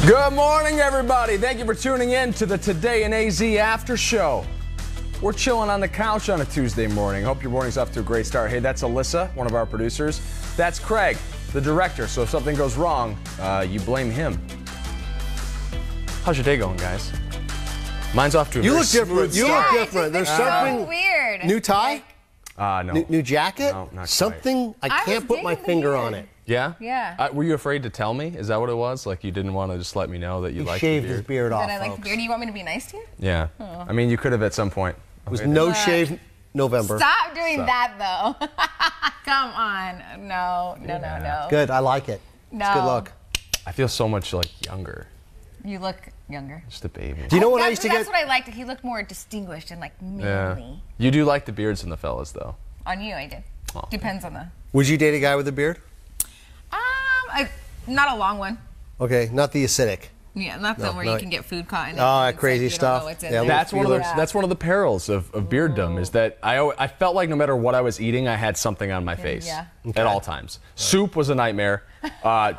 Good morning, everybody. Thank you for tuning in to the Today in AZ After Show. We're chilling on the couch on a Tuesday morning. Hope your morning's off to a great start. Hey, that's Alyssa, one of our producers. That's Craig, the director. So if something goes wrong, you blame him. How's your day going, guys? Mine's off to a You very look different. You look different. There's something so weird. New tie? No. New jacket? No, not something I can't put my finger on it. Yeah? Yeah. Were you afraid to tell me? Is that what it was? Like you didn't want to just let me know that you liked the Shaved beard? his beard off, That I like the folks. beard. Do you want me to be nice to you? Yeah. Oh. I mean, you could have at some point. It was no shave November. Stop doing that, though. Come on. No. Good. I like it. No. It's good luck. I feel so much like younger. You look younger. Just a baby. Do you know what I used to That's get? what I liked. He looked more distinguished and like manly. You do like the beards in the fellas, though. On you, I did. Oh, Depends on the. Would you date a guy with a beard? Not a long one. Okay, not the acidic. Yeah, not the where no. you can get food caught in it. Oh, It's crazy you don't stuff. know what's in Yeah, there. That's one of the feelers. that's one of the perils of bearddom is that I felt like no matter what I was eating, I had something on my face Yeah. at all times. Soup was a nightmare.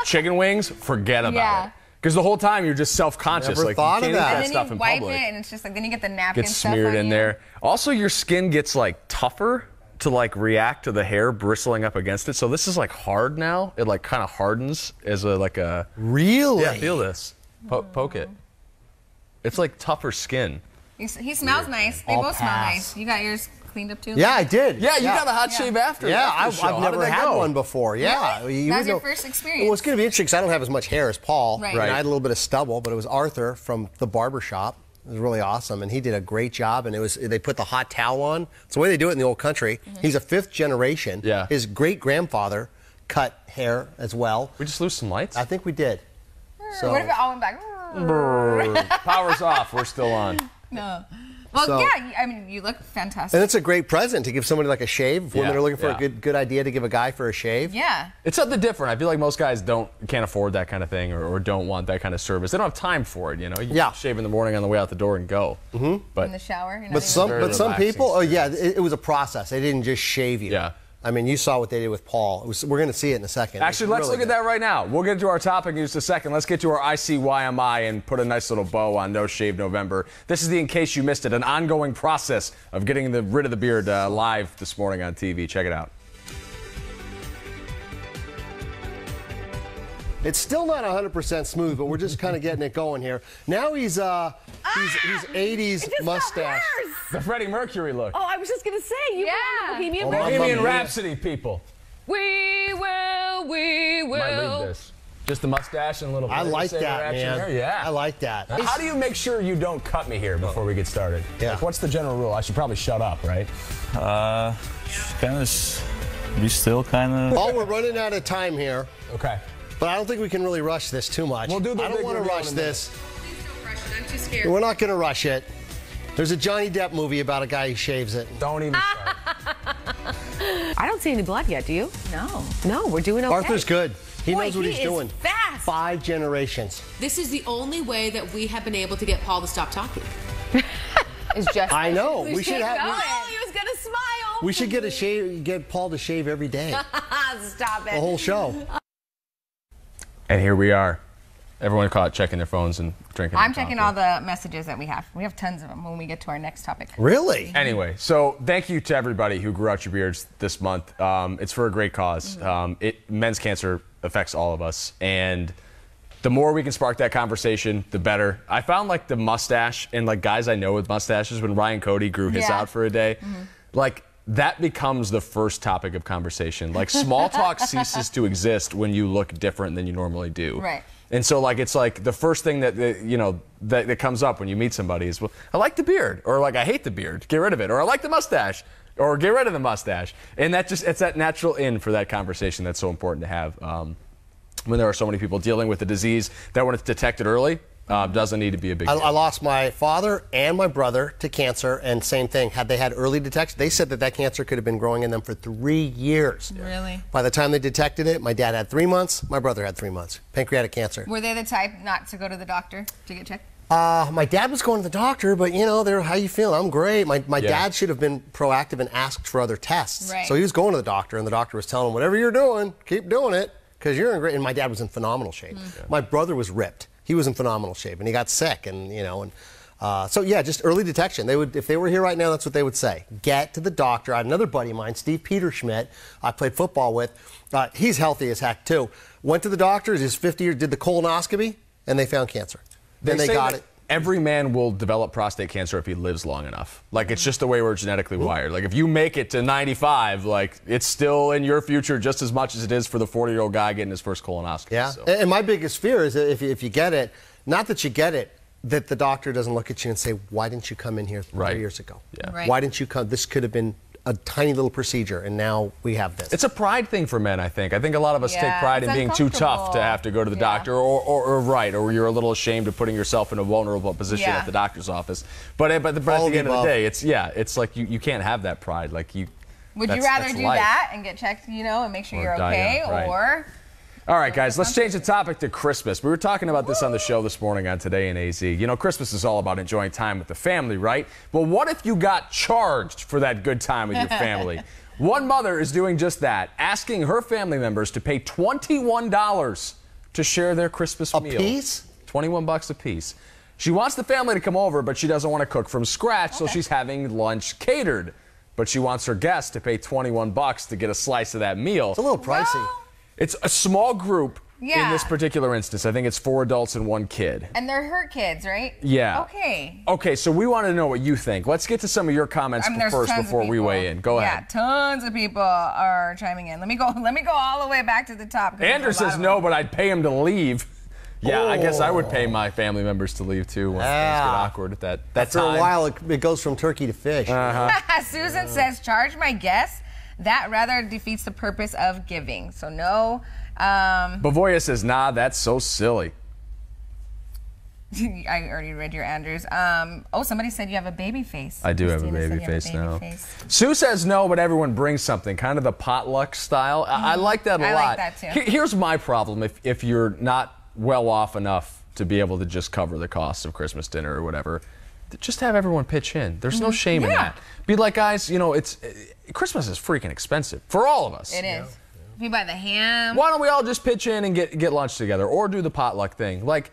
Chicken wings, forget about Yeah. it. Because the whole time you're just self-conscious. Never like thought you of can't eat that. that And then stuff you in wipe public. it, and it's just like then you get the napkin Gets stuff smeared on in you. there. Also, your skin gets like tougher to like react to the hair bristling up against it. So this is like hard now. It like kind of hardens as a Really? Yeah, feel this. Poke it. It's like tougher skin. He smells nice. They I'll both smell pass. nice. You got yours cleaned up too? Yeah, I did. Yeah, you got a hot shave after. Yeah, after the show. I've How never did that had go? one before. Yeah. Really? You That would was your know- first experience? Well, it's going to be interesting because I don't have as much hair as Paul. Right. And Right. I had a little bit of stubble, but it was Arthur from the barber shop. It was really awesome, and he did a great job. And they put the hot towel on. It's the way they do it in the old country. He's a fifth generation. Yeah. His great grandfather cut hair as well. We just lose some lights. I think we did. So What if it all went back? Power's off. We're still on. No. Well, So- yeah. I mean, you look fantastic. and it's a great present to give somebody like a shave. If women Yeah, are looking for yeah. a good idea to give a guy for a shave. Yeah. It's something different. I feel like most guys can't afford that kind of thing or don't want that kind of service. They don't have time for it, you know. You Yeah. shave in the morning on the way out the door and go. Mm-hmm. But In the shower. You're not But even- Very some relaxing people, it was a process. They didn't just shave you. Yeah. I mean, you saw what they did with Paul. We're going to see it in a second. actually, let's look at that right now. We'll get to our topic in just a second. Let's get to our ICYMI and put a nice little bow on No Shave November. This is the In Case You Missed It, an ongoing process of getting rid of the beard live this morning on TV. Check it out. It's still not 100% smooth, but we're just kind of getting it going here. Now he's 80s mustache. The Freddie Mercury look. Oh, I was just gonna say, you Yeah. were Bohemian Oh, Rhapsody. Bohemian Mamma Mia. Rhapsody, people. We will. Might leave this. Just the mustache and a little. I like Saber that, action man. there. Yeah. I like that. How do you make sure you don't cut me here before we get started? Yeah. Like, what's the general rule? I should probably shut up, right? Kind of be still, kind of. Paul, we're running out of time here, Okay. but I don't think we can really rush this too much. We'll do the I don't big want to reveal rush in a minute. this. Please don't rush it. I'm too scared. We're not going to rush it. There's a Johnny Depp movie about a guy who shaves it. Don't even start. I don't see any blood yet, do you? No. No, we're doing okay. Arthur's good. He knows what he he's is doing. fast. 5 generations. This is the only way that we have been able to get Paul to stop talking. It's just. I know. We should have. Oh, he was gonna smile. We should get Paul to shave every day. Stop The it. whole show. And here we are. Everyone caught checking their phones and drinking. I'm their checking coffee. all the messages that we have. We have tons of them when we get to our next topic. Really? Anyway, so thank you to everybody who grew out your beards this month. It's for a great cause. Men's cancer affects all of us, and the more we can spark that conversation, the better. I found like the mustache and like guys I know with mustaches, when Ryan Cody grew his Yeah. out for a day, like that becomes the first topic of conversation. Like small talk ceases to exist when you look different than you normally do. Right. And so, like, it's like the first thing that comes up when you meet somebody is, well, I like the beard, or like, I hate the beard, get rid of it, or I like the mustache, or get rid of the mustache. And it's that natural in for that conversation that's so important to have when there are so many people dealing with the disease that when it's detected early, doesn't need to be a big deal. I lost my father and my brother to cancer, and same thing. Had they had early detection, they said that cancer could have been growing in them for 3 years. Really? By the time they detected it, my dad had 3 months, my brother had 3 months. Pancreatic cancer. Were they the type not to go to the doctor to get checked? My dad was going to the doctor, but you know, they're, how you feeling? I'm great. My Yeah. dad should have been proactive and asked for other tests. Right. So he was going to the doctor, and the doctor was telling him, whatever you're doing, keep doing it, because you're in great. And my dad was in phenomenal shape. My brother was ripped. he was in phenomenal shape, and he got sick, and so yeah, just early detection. They would, if they were here right now, that's what they would say. Get to the doctor. I had another buddy of mine, Steve Peterschmidt, I played football with. He's healthy as heck too. Went to the doctor. He's 50 years, did the colonoscopy, and they found cancer. Then they got it. Every man will develop prostate cancer if he lives long enough. Like, it's just the way we're genetically wired. Like, if you make it to 95, like, it's still in your future just as much as it is for the 40-year-old guy getting his first colonoscopy. Yeah, so. And my biggest fear is that if you get it, not that you get it, that the doctor doesn't look at you and say, why didn't you come in here 3 years ago? Yeah. Right. Why didn't you come? This could have been a tiny little procedure, and now we have this. It's a pride thing for men, I think. I think a lot of us Yeah, take pride in it's being too tough to uncomfortable. have to go to the doctor, or you're a little ashamed of putting yourself in a vulnerable position at the doctor's office. But at the end of the day, it's like you can't have that pride. Like you. Would you rather do that and get checked, and make sure you're okay, or? All right, guys, let's change the topic to Christmas. We were talking about this on the show this morning on Today in AZ. Christmas is all about enjoying time with the family, right? But what if you got charged for that good time with your family? One mother is doing just that, asking her family members to pay $21 to share their Christmas meal. A piece? $21 a piece. She wants the family to come over, but she doesn't want to cook from scratch, so she's having lunch catered. But she wants her guests to pay $21 to get a slice of that meal. It's a little pricey. Well, it's a small group in Yeah. this particular instance. I think it's 4 adults and 1 kid. And they're her kids, right? Yeah. Okay. Okay, so we want to know what you think. Let's get to some of your comments There's first tons of before we people. weigh in. Go ahead. Yeah, tons of people are chiming in. Let me go all the way back to the top. Andrew says no, but I'd pay him to leave. Yeah, I guess I would pay my family members to leave too once things get awkward at that After time. a while, it goes from turkey to fish. Susan says, charge my guests. That rather defeats the purpose of giving. So no. Bavoya says, nah, that's so silly. I already read your Andrews. Somebody said you have a baby face. I do have a Christina said baby you have a face now. face. Sue says no, but everyone brings something, kind of the potluck style. I like that a I lot. like that too. Here's my problem if you're not well off enough to be able to just cover the cost of Christmas dinner or whatever. Just have everyone pitch in. There's no shame in that. Be like, guys, it's Christmas is freaking expensive for all of us. It is. If you buy the ham. Why don't we all just pitch in and get lunch together or do the potluck thing? Like,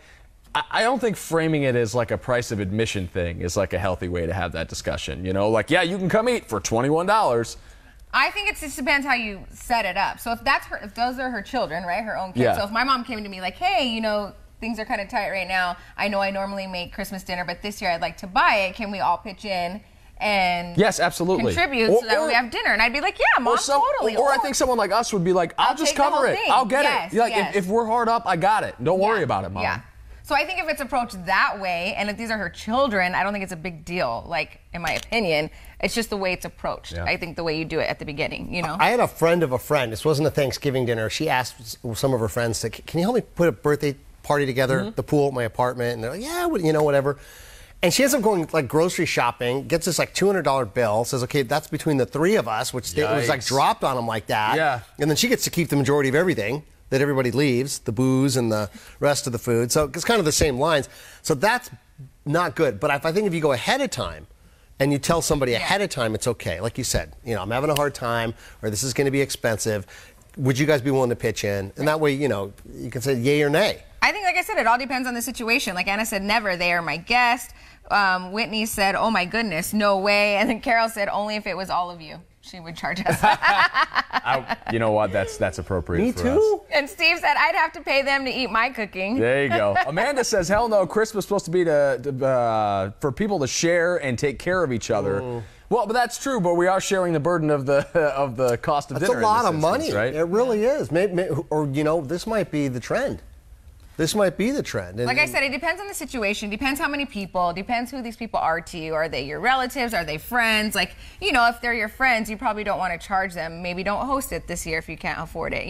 I don't think framing it as like a price of admission thing is like a healthy way to have that discussion. Like, yeah, you can come eat for $21. I think it just depends how you set it up. So if those are her children, right, her own kids. Yeah. So if my mom came to me like, hey, things are kind of tight right now. I know I normally make Christmas dinner, but this year I'd like to buy it. Can we all pitch in and Yes, absolutely. contribute so that we have dinner? And I'd be like, yeah, Mom, totally. Or I think someone like us would be like, I'll just take the cover whole it. thing. I'll get Yes, it. Like, yes. if we're hard up, I got it. Don't worry about it, Mom. Yeah. So I think if it's approached that way, and if these are her children, I don't think it's a big deal. Like, in my opinion, it's just the way it's approached. Yeah. I think the way you do it at the beginning, I had a friend of a friend. This wasn't a Thanksgiving dinner. She asked some of her friends, can you help me put a birthday party together at the pool at my apartment? And they're like, yeah, whatever. And she ends up going like grocery shopping, gets this like $200 bill, says, okay, that's between the 3 of us, which it was like Yikes. dropped on them like that. Yeah. And then she gets to keep the majority of everything that everybody leaves, the booze and the rest of the food. So it's kind of the same lines. So that's not good. But I think if you go ahead of time and you tell somebody ahead of time, it's okay. Like you said, I'm having a hard time, or this is going to be expensive. Would you guys be willing to pitch in? And that way, you can say yay or nay. I think, like I said, it all depends on the situation. Like Anna said, never. They are my guest. Whitney said, oh my goodness, no way. And then Carol said, only if it was all of you, she would charge us. You know what? That's appropriate Me for too. us. And Steve said, I'd have to pay them to eat my cooking. There you go. Amanda says, hell no, Christmas is supposed to be for people to share and take care of each other. Well, but that's true, but we are sharing the burden of the cost of That's dinner. a lot in of this money. instance, right? It really is. Maybe, or, this might be the trend. This might be the trend. And, Like I said, it depends on the situation, depends how many people, depends who these people are to you. Are they your relatives? Are they friends? Like, if they're your friends, you probably don't want to charge them. Maybe don't host it this year if you can't afford it,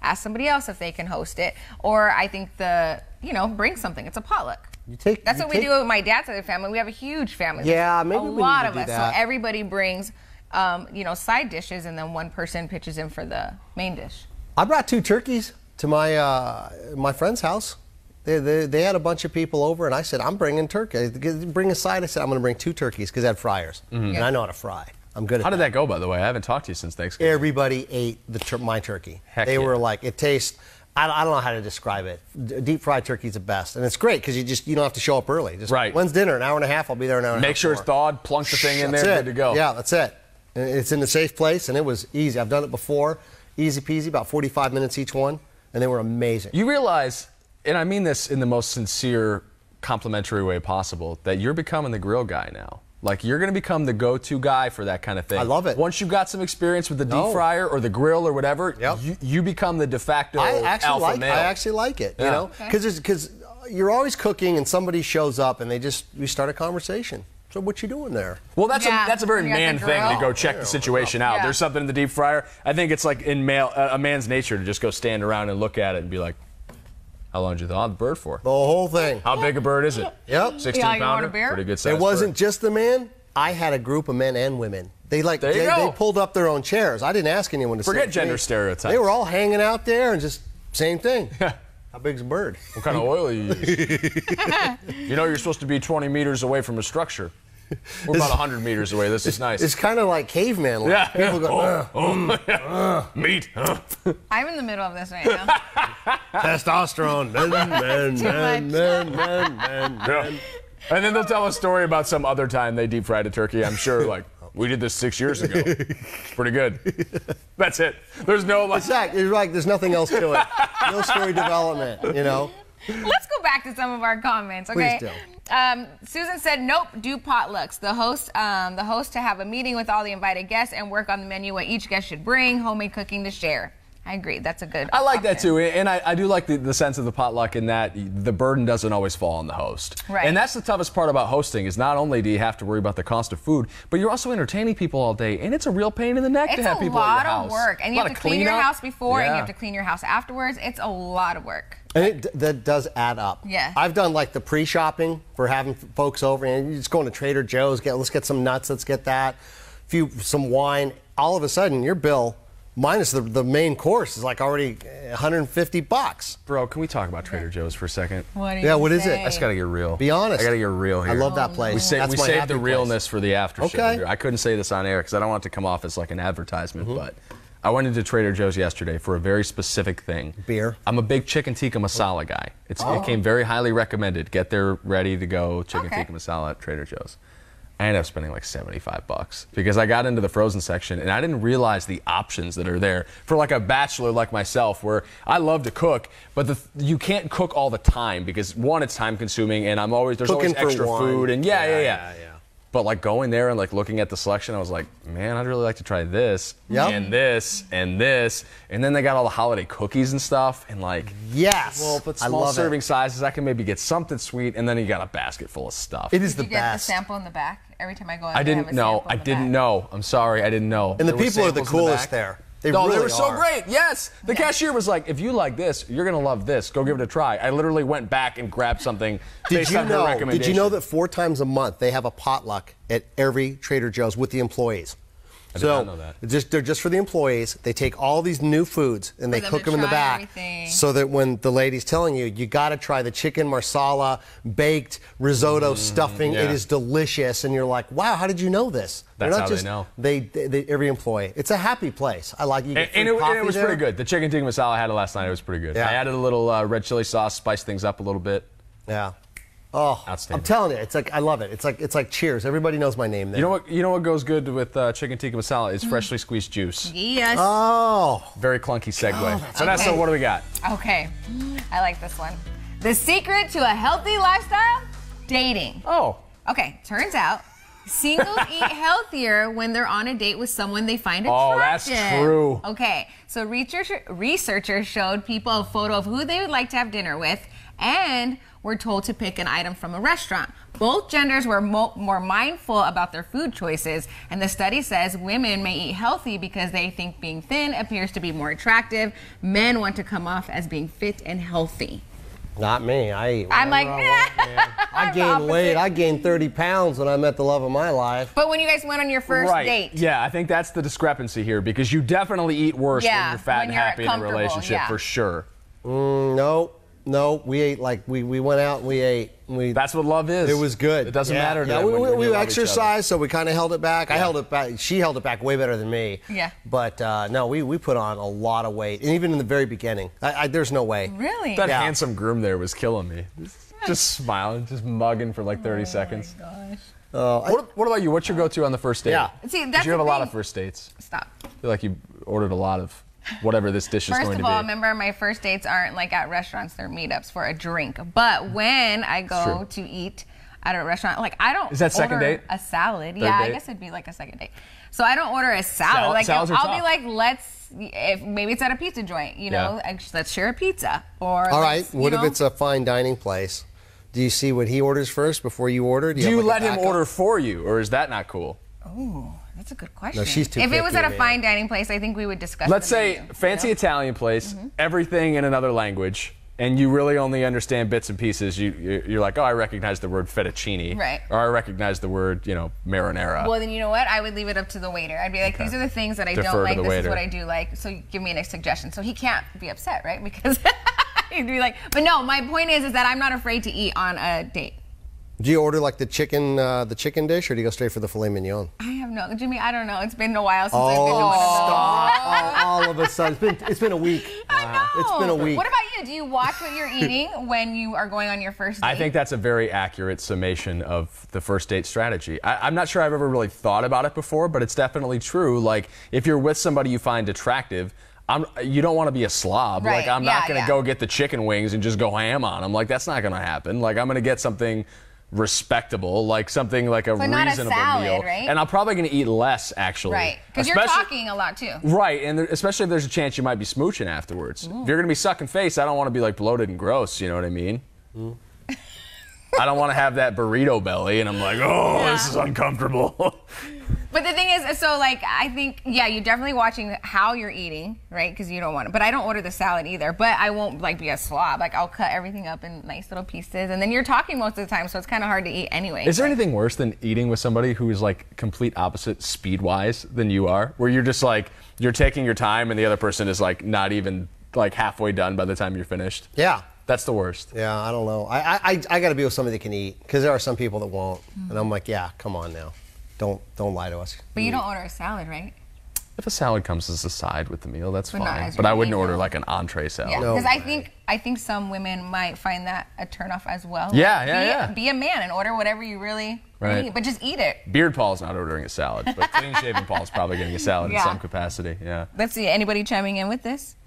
Ask somebody else if they can host it. Or I think bring something. It's a potluck. That's what we do with my dad's side of the family. We have a huge family. Yeah, maybe a we lot need to of do us. that. So everybody brings, side dishes, and then one person pitches in for the main dish. I brought 2 turkeys to my friend's house. They had a bunch of people over, and I said, I'm bringing turkey. Bring a side. I said, I'm going to bring 2 turkeys because they had fryers. And I know how to fry. I'm good at that. How did that go, by the way? I haven't talked to you since Thanksgiving. Everybody ate my turkey. Heck They yeah. were like, it tastes I don't know how to describe it. Deep fried turkey's the best, and it's great because you don't have to show up early. Just, Right. When's dinner? An hour and a half. I'll be there an hour and a half. Make sure it's before. thawed, plunk the thing in That's there, it. good to go. Yeah, that's it. And it's in a safe place, and it was easy. I've done it before. Easy peasy, about 45 minutes each one, and they were amazing. You realize, and I mean this in the most sincere, complimentary way possible, that you're becoming the grill guy now. Like, you're going to become the go-to guy for that kind of thing. I love it. Once you've got some experience with the deep No. fryer or the grill or whatever, Yep. you become the de facto I actually alpha male. like it, you Yeah. know, because you're always cooking and somebody shows up and we start a conversation. So what you doing there? Well, that's Yeah, a very when you're at man the thing to grill. go check the situation out. Yeah. There's something in the deep fryer. I think it's like in a man's nature to just go stand around and look at it and be like, how long did you thaw the bird for? The whole thing. How big a bird is it? Yep. 16 Yeah, you want pounder? a bear? Pretty good size It wasn't bird. just the man. I had a group of men and women. There you go. They pulled up their own chairs. I didn't ask anyone to Forget sit with gender me. stereotypes. They were all hanging out there and just same thing. How big's a bird? What kind of oil you use? You know you're supposed to be 20 meters away from a structure. We're about 100 meters away. This is nice. It's kind of like caveman. Yeah. People go, Meat. I'm in the middle of this right now. testosterone. Men. Yeah. And then they'll tell a story about some other time they deep fried a turkey. I'm sure, like, we did this 6 years ago. It's pretty good. That's it. There's no like. Exactly. You're right. There's nothing else to it. No story development. You know. Let's go back to some of our comments, okay? Please Susan said, "Nope, do potlucks. The host to have a meeting with all the invited guests and work on the menu what each guest should bring. Homemade cooking to share." I agree. That's a good. I like that option. too, and I do like the sense of the potluck in that the burden doesn't always fall on the host. Right. And that's the toughest part about hosting is not only do you have to worry about the cost of food, but you're also entertaining people all day, and it's a real pain in the neck It's to have a people at lot your house. of work, and A you lot have to of clean your cleanup. house before, and you Yeah. have to clean your house afterwards. It's a lot of work. And that does add up. Yeah. I've done like the pre-shopping for having folks over, and you just go into Trader Joe's, let's get some nuts, let's get that, some wine. All of a sudden, your bill, minus the main course, is like already $150. Bro, can we talk about Trader Joe's for a second? What do Yeah, you what is it? say? I just gotta get real. Be honest. I gotta get real here. I love that place. We That's my saved happy the place. realness for the after show Okay. here. I couldn't say this on air because I don't want it to come off as like an advertisement, Mm-hmm. but I went into Trader Joe's yesterday for a very specific thing. Beer? I'm a big chicken tikka masala guy. It came very highly recommended. Get there ready to go chicken Okay. tikka masala at Trader Joe's. I ended up spending like $75 because I got into the frozen section and I didn't realize the options that are there for like a bachelor like myself, where I love to cook, but you can't cook all the time because one, it's time consuming, and there's Cooking always for extra one. food, and yeah. Yeah. But like going there and like looking at the selection, I was like, man, I'd really like to try this Yep. and this and this, and then they got all the holiday cookies and stuff, and like. Yes. Well, but I small love serving it. sizes, I can maybe get something sweet, and then you got a basket full of stuff. It is Did the you get best. the sample in the back? Every time I go in, I they have didn't a know. sample I in the didn't back. know. I'm sorry, I didn't know. And the There were people are the samples in the coolest back. there. They No, they really were so are. great. Yes, the cashier was like, "If you like this, you're gonna love this. Go give it a try." I literally went back and grabbed something based on her recommendation. Did you know that 4 times a month they have a potluck at every Trader Joe's with the employees? I did not know that. They're just for the employees. They take all these new foods and they them cook to them in the try back, everything. so that when the lady's telling you, you got to try the chicken marsala baked risotto stuffing. yeah. It is delicious, and you're like, wow, how did you know this? They're That's not how they just, know. They every employee. It's a happy place. I like you. Get And free it coffee was there. pretty good. The chicken tikka masala I had it last night. It was pretty good. Yeah. I added a little red chili sauce, spiced things up a little bit. Yeah. Oh, Outstanding. I'm telling you, it's like I love it. It's like Cheers. Everybody knows my name there. You know what goes good with chicken tikka masala is freshly squeezed juice. Yes. Oh, Very clunky segue. So okay. so what do we got? Okay. I like this one. The secret to a healthy lifestyle? Dating. Oh, Okay, turns out singles eat healthier when they're on a date with someone they find attractive. Oh, that's true. Okay, so researchers showed people a photo of who they would like to have dinner with, and were told to pick an item from a restaurant. Both genders were more mindful about their food choices, and the study says women may eat healthy because they think being thin appears to be more attractive. Men want to come off as being fit and healthy. not me. I eat I'm like, whatever I want, man. I I'm the gained weight. opposite. I gained 30 pounds when I met the love of my life. But when you guys went on your first right. date, Yeah, I think that's the discrepancy here because you definitely eat worse Yeah, when you're fat when and you're happy in a comfortable, relationship yeah. for sure. No. No, we ate we went out and we ate. That's what love is. It was good. It doesn't matter to Yeah, them when you we love each exercised, so we kind of held it back. I held it back. She held it back way better than me. Yeah. But no, we put on a lot of weight, and even in the very beginning, there's no way. Really? That Yeah. handsome groom there was killing me. Just smiling, just mugging for like 30 seconds. What about you? What's your go-to on the first date? Yeah. See, 'Cause that's you have the a lot thing. of first dates. Stop. I feel like you ordered a lot of whatever this dish is First going of to all, be. remember my first dates aren't like at restaurants; they're meetups for a drink. But when I go true. to eat at a restaurant, like I don't Is that second order date? a salad. Third Yeah, I date? guess it'd be like a second date. So I don't order a salad. Like salads are I'll be tough. like, if maybe it's at a pizza joint, you know, Yeah. let's share a pizza. Or All right. let's, you What if know, it's a fine dining place? Do you see what he orders first before you order? Do you have, like, let a him backup? order for you, or is that not cool? Ooh, that's a good question. No, she's too If it was picky, at a man. fine dining place, I think we would discuss. Let's the say menu, fancy you know? Italian place, everything in another language, and you really only understand bits and pieces. You're like, oh, I recognize the word fettuccine, Right. Or I recognize the word, marinara. Well, then you know what? I would leave it up to the waiter. I'd be like, these are the things that I Defer don't to like. the This is waiter. what I do like. So give me a suggestion. So he can't be upset, right? Because he'd be like, but no, my point is that I'm not afraid to eat on a date. Do you order like the chicken dish, or do you go straight for the filet mignon? I have no, Jimmy, I don't know. It's been a while since Oh, I've been to one of those. stop! All of a sudden, it's been a week. I know. It's been a week. What about you? Do you watch what you're eating when you are going on your first date? I think that's a very accurate summation of the first date strategy. I'm not sure I've ever really thought about it before, but it's definitely true. Like, if you're with somebody you find attractive, you don't want to be a slob. Right. Like, I'm not Yeah, going to yeah. go get the chicken wings and just go ham on them. Like, that's not going to happen. Like, I'm going to get something respectable, like something like a But not a reasonable salad, meal. right? And I'm probably going to eat less, actually. Right. Because you're Especially- talking a lot too. Right, and especially if there's a chance you might be smooching afterwards. If you're going to be sucking face, I don't want to be like bloated and gross, you know what I mean? I don't want to have that burrito belly and I'm like, oh, this is uncomfortable. But the thing is, so like, I think, yeah, you're definitely watching how you're eating, right? Because you don't want it. But I don't order the salad either. But I won't like be a slob. Like, I'll cut everything up in nice little pieces. And then you're talking most of the time, so it's kind of hard to eat anyway. Is there anything worse than eating with somebody who is like complete opposite speed-wise than you are? Where you're just like, you're taking your time and the other person is like not even like halfway done by the time you're finished? Yeah. That's the worst. Yeah, I don't know. I got to be with somebody that can eat, because there are some people that won't, and I'm like, yeah, come on now, don't lie to us. But you don't order a salad, right? If a salad comes as a side with the meal, that's But not fine. as But your I wouldn't main order meal. like an entree salad. Yeah, No because way. I think some women might find that a turnoff as well. Yeah, Like, yeah, yeah. Be a man and order whatever you really Right. need, but just eat it. Beard Paul's not ordering a salad, but clean shaven Paul's probably getting a salad Yeah. in some capacity. Yeah. Let's see, anybody chiming in with this?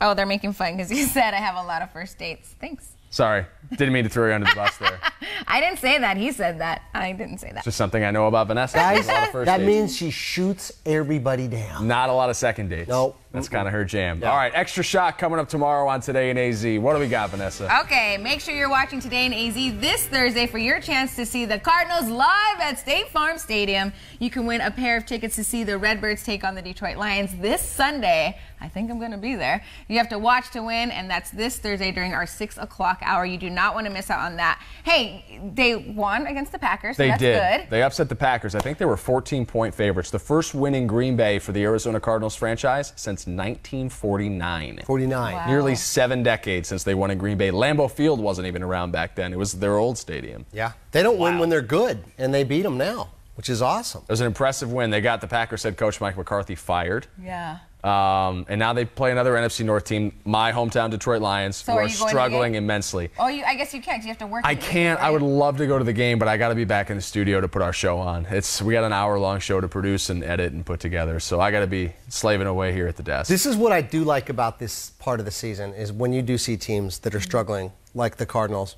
Oh, they're making fun because you said I have a lot of first dates. Thanks. Sorry, didn't mean to throw you under the bus there. I didn't say that. He said that. I didn't say that. Just something I know about Vanessa. Guys, A lot of first that dates. means she shoots everybody down. Not a lot of second dates. No. That's kind of her jam. Yeah. All right, extra shot coming up tomorrow on Today in AZ. What do we got, Vanessa? Okay, make sure you're watching Today in AZ this Thursday for your chance to see the Cardinals live at State Farm Stadium. You can win a pair of tickets to see the Redbirds take on the Detroit Lions this Sunday. I think I'm going to be there. You have to watch to win, and that's this Thursday during our 6 o'clock hour. You do not want to miss out on that. Hey, they won against the Packers, so They that's did. good. They upset the Packers. I think they were 14-point favorites. The first win in Green Bay for the Arizona Cardinals franchise since 1949. 49. Wow. Nearly 7 decades since they won in Green Bay. Lambeau Field wasn't even around back then. It was their old stadium. Yeah. They don't win when they're good, and they beat them now, which is awesome. It was an impressive win. They got the Packers head coach Mike McCarthy fired. Yeah. And now they play another NFC North team, my hometown Detroit Lions, So who are are you going to the struggling game? immensely. Oh, I guess you can't. You have to work. I the game, can't. I right? would love to go to the game, but I got to be back in the studio to put our show on. We got an hour-long show to produce and edit and put together, so I got to be slaving away here at the desk. This is what I do like about this part of the season, is when you do see teams that are struggling, like the Cardinals,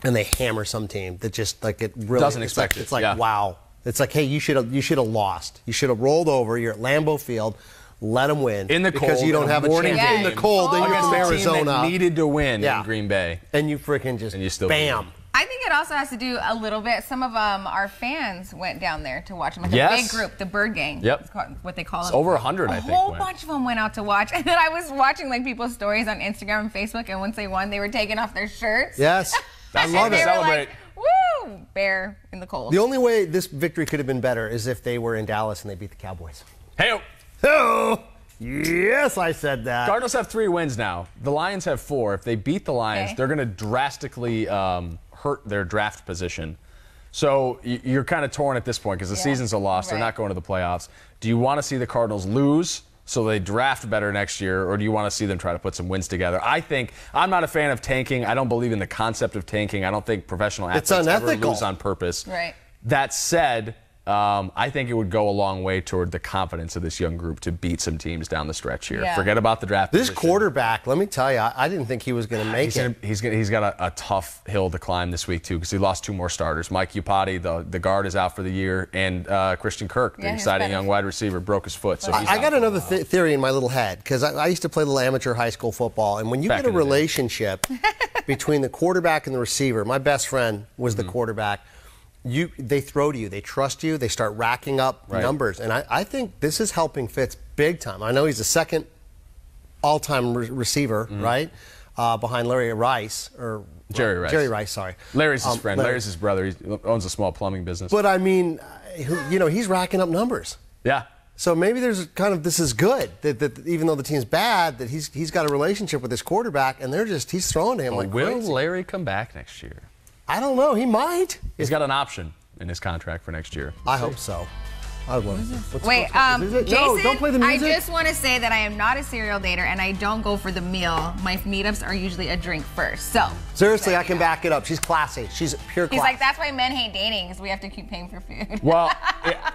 and they hammer some team that just like it really Doesn't it's expect like, it, It's like yeah. wow. It's like, hey, you should have lost. You should have rolled over. You're at Lambeau Field. Let them win In the because cold, you don't in a have a morning chance in game. the cold. Then you're against from a team Arizona, that needed to win Yeah. in Green Bay. and you freaking just And you still bam. beat I think it also has to do a little bit. Some of our fans went down there to watch them. Like a Yes. big group, the Bird Gang. Yep. It's called, what they call It's it. over 100, A I think, whole went. bunch of them went out to watch. And then I was watching like people's stories on Instagram and Facebook, and once they won, they were taking off their shirts. Yes, I And love they it. were Celebrate. like, woo, bear in the cold. The only way this victory could have been better is if they were in Dallas and they beat the Cowboys. Hey, Oh, Yes, I said that. Cardinals have 3 wins now. The Lions have 4. If they beat the Lions, Okay. they're going to drastically hurt their draft position. So you're kind of torn at this point because the season's a loss. They're Right. not going to the playoffs. Do you want to see the Cardinals lose so they draft better next year, or do you want to see them try to put some wins together? I'm not a fan of tanking. I don't believe in the concept of tanking. I don't think professional athletes ever unethical. lose on purpose. Right. That said, I think it would go a long way toward the confidence of this young group to beat some teams down the stretch here. Yeah. Forget about the draft This position. quarterback, let me tell you, I didn't think he was going to make it. He's got a tough hill to climb this week, too, because he lost 2 more starters. Mike Iupati, the guard, is out for the year, and Christian Kirk, the Yeah, he's exciting better. young wide receiver, broke his foot. So he's I out got for a another while. theory in my little head because I used to play a little amateur high school football, and when you Back get a in the day. relationship between the quarterback and the receiver, my best friend was Mm-hmm. the quarterback. They throw to you, they trust you, they start racking up Right. numbers, and I think this is helping Fitz big time. I know he's the second all-time receiver, Mm-hmm. right, behind Larry Rice or Jerry Rice. Jerry Rice, sorry. Larry's his friend. Larry. Larry's his brother. He owns a small plumbing business. But I mean, he's racking up numbers. yeah. So maybe there's kind of this is good that even though the team's bad, that he's got a relationship with his quarterback, and he's throwing to him like Will crazy. Larry come back next year? I don't know. He might. He's got an option in his contract for next year. I hope so. I would love it. Wait, No, Jason, don't play the music. I just want to say that I am not a cereal dater and I don't go for the meal. My meetups are usually a drink first. So Seriously, I can back it up. She's classy. She's pure class. he's like, that's why men hate dating because we have to keep paying for food. Well,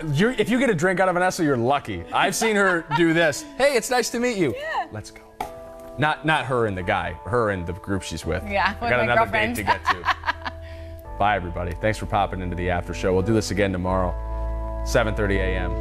if you get a drink out of Vanessa, you're lucky. I've seen her do this. Hey, it's nice to meet you. Yeah. Let's go. Not her and the guy. Her and the group she's with. Yeah, I with got my another girlfriend. date to get to. Bye, everybody. Thanks for popping into the after show. We'll do this again tomorrow, 7:30 a.m.